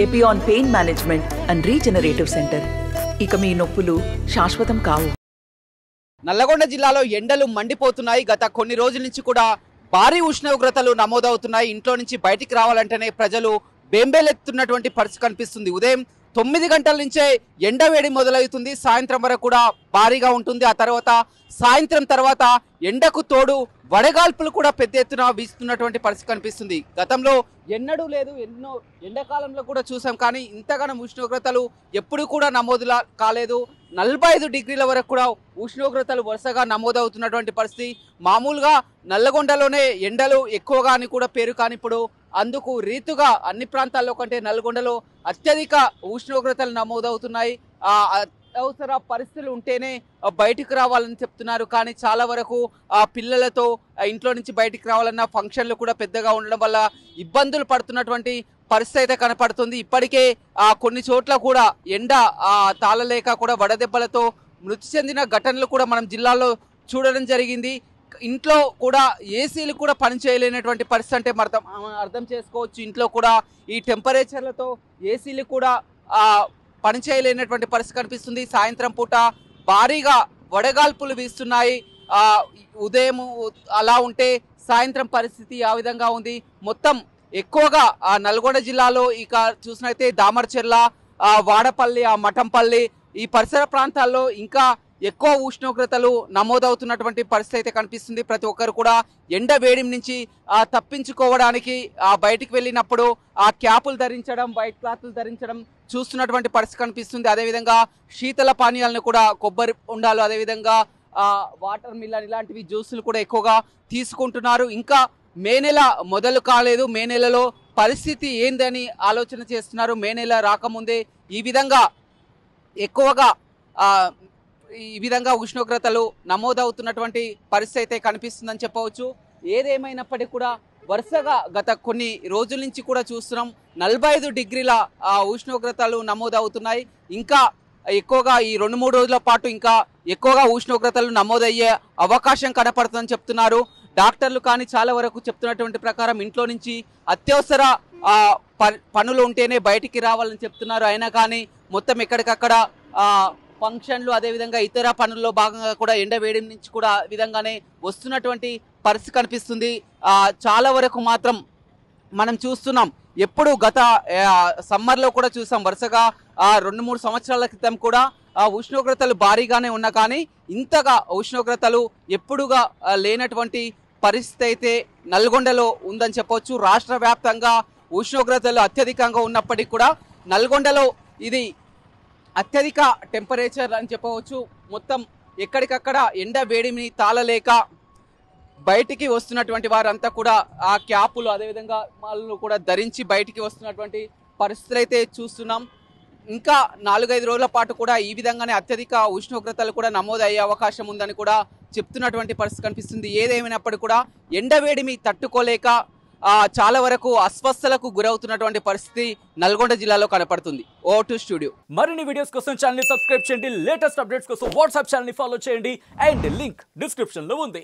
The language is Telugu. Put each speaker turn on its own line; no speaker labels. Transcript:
Epione pain management and regenerative centre. ఇక మీ నొప్పులు శాశ్వతం కావు.
నల్లగొండ జిల్లాలో ఎండలు మండిపోతున్నాయి. గత కొన్ని రోజుల నుంచి కూడా భారీ ఉష్ణోగ్రతలు నమోదవుతున్నాయి. ఇంట్లో నుంచి బయటికి రావాలంటేనే ప్రజలు బెంబేలెత్తున్నటువంటి పరిస్థితి కనిపిస్తుంది. ఉదయం 9 గంటల నుంచే ఎండ వేడి మొదలవుతుంది. సాయంత్రం వరకు కూడా భారీగా ఉంటుంది. ఆ తర్వాత సాయంత్రం తర్వాత ఎండకు తోడు వడగాల్పులు కూడా పెద్ద ఎత్తున వీస్తున్నటువంటి పరిస్థితి కనిపిస్తుంది. గతంలో ఎన్నడూ లేదు, ఎన్నో ఎండాకాలంలో కూడా చూసాం, కానీ ఇంతగానం ఉష్ణోగ్రతలు ఎప్పుడు కూడా నమోదు కాలేదు. 45 డిగ్రీల వరకు కూడా ఉష్ణోగ్రతలు వరుసగా నమోదవుతున్నటువంటి పరిస్థితి. మామూలుగా నల్లగొండలోనే ఎండలు ఎక్కువగా అని కూడా పేరు, కానీ ఇప్పుడు అందుకు రీతుగా అన్ని ప్రాంతాల్లో కంటే నల్గొండలో అత్యధిక ఉష్ణోగ్రతలు నమోదవుతున్నాయి. అత్యవసర పరిస్థితులు ఉంటేనే బయటికి రావాలని చెప్తున్నారు, కానీ చాలా వరకు పిల్లలతో ఇంట్లో నుంచి బయటికి రావాలన్న ఫంక్షన్లు కూడా పెద్దగా ఉండడం వల్ల ఇబ్బందులు పడుతున్నటువంటి పరిస్థితి అయితే కనపడుతుంది. ఇప్పటికే కొన్ని చోట్ల కూడా ఎండ తాళలేక కూడా వడదెబ్బలతో మృతి చెందిన ఘటనలు కూడా మనం జిల్లాలో చూడడం జరిగింది. ఇంట్లో కూడా ఏసీలు కూడా పనిచేయలేనటువంటి పరిస్థితి అంటే మనం అర్థం చేసుకోవచ్చు. ఇంట్లో కూడా ఈ టెంపరేచర్లతో ఏసీలు కూడా పనిచేయలేనటువంటి పరిస్థితి కనిపిస్తుంది. సాయంత్రం పూట భారీగా వడగాల్పులు వీస్తున్నాయి. ఉదయం అలా ఉంటే సాయంత్రం పరిస్థితి ఆ విధంగా ఉంది. మొత్తం ఎక్కువగా నల్గొండ జిల్లాలో ఇక చూసినైతే దామర్చెర్ల, వాడపల్లి, మఠంపల్లి ఈ పరిసర ప్రాంతాల్లో ఇంకా ఎక్కువ ఉష్ణోగ్రతలు నమోదవుతున్నటువంటి పరిస్థితి అయితే కనిపిస్తుంది. ప్రతి ఒక్కరు కూడా ఎండ వేడి నుంచి తప్పించుకోవడానికి బయటికి వెళ్ళినప్పుడు క్యాపులు ధరించడం, వైట్ క్లాత్లు ధరించడం చూస్తున్నటువంటి పరిస్థితి కనిపిస్తుంది. అదేవిధంగా శీతల పానీయాలను కూడా, కొబ్బరి ఉండాలు, అదేవిధంగా వాటర్ మిలన్ ఇలాంటివి జ్యూసులు కూడా ఎక్కువగా తీసుకుంటున్నారు. ఇంకా మే నెల మొదలు కాలేదు. మే నెలలో పరిస్థితి ఏందని ఆలోచన చేస్తున్నారు. మే నెల రాకముందే ఈ విధంగా ఉష్ణోగ్రతలు నమోదవుతున్నటువంటి పరిస్థితి అయితే కనిపిస్తుందని చెప్పవచ్చు. ఏదేమైనప్పటికీ కూడా వరుసగా గత కొన్ని రోజుల నుంచి కూడా చూస్తున్నాం 45 డిగ్రీల ఉష్ణోగ్రతలు నమోదవుతున్నాయి. ఇంకా ఎక్కువగా ఈ 2-3 రోజుల పాటు ఇంకా ఎక్కువగా ఉష్ణోగ్రతలు నమోదయ్యే అవకాశం కనపడుతుందని చెప్తున్నారు డాక్టర్లు. కానీ చాలా వరకు చెప్తున్నటువంటి ప్రకారం ఇంట్లో నుంచి అత్యవసర పనులు ఉంటేనే బయటికి రావాలని చెప్తున్నారు. అయినా కానీ మొత్తం ఎక్కడికక్కడ ఫంక్షన్లు, అదేవిధంగా ఇతర పనుల్లో భాగంగా కూడా ఎండ వేడి నుంచి కూడా విధంగానే వస్తున్నటువంటి పరిస్థితి కనిపిస్తుంది. చాలా వరకు మాత్రం మనం చూస్తున్నాం. ఎప్పుడు గత సమ్మర్లో కూడా చూసాం, వరుసగా 2-3 సంవత్సరాల క్రితం కూడా ఉష్ణోగ్రతలు భారీగానే ఉన్నా కానీ ఇంతగా ఉష్ణోగ్రతలు ఎప్పుడుగా లేనటువంటి పరిస్థితి అయితే నల్గొండలో ఉందని చెప్పవచ్చు. రాష్ట్ర వ్యాప్తంగా ఉష్ణోగ్రతలు అత్యధికంగా ఉన్నప్పటికీ కూడా నల్గొండలో ఇది అత్యధిక టెంపరేచర్ అని చెప్పవచ్చు. మొత్తం ఎక్కడికక్కడ ఎండ వేడిని తాళలేక బయటికి వస్తున్నటువంటి వారంతా కూడా ఆ క్యాపులు, అదేవిధంగా వాళ్ళు కూడా ధరించి బయటికి వస్తున్నటువంటి పరిస్థితులు అయితే చూస్తున్నాం. ఇంకా 4-5 రోజుల పాటు కూడా ఈ విధంగానే అత్యధిక ఉష్ణోగ్రతలు కూడా నమోదయ్యే అవకాశం ఉందని కూడా చెప్తున్నటువంటి పరిస్థితి కనిపిస్తుంది. ఏదేమైనప్పటికీ కూడా ఎండవేడిమి తట్టుకోలేక చాలా వరకు అస్వస్థలకు గురవుతున్నటువంటి పరిస్థితి నల్గొండ జిల్లాలో కనపడుతుంది. O2 studio.
మరిన్ని వీడియోస్ కోసం ఛానల్ ని సబ్స్క్రైబ్ చేయండి. లేటెస్ట్ అప్డేట్స్ కోసం వాట్సాప్ ఛానల్ ని ఫాలో చేయండి. అండ్ లింక్ డిస్క్రిప్షన్ లో ఉంది.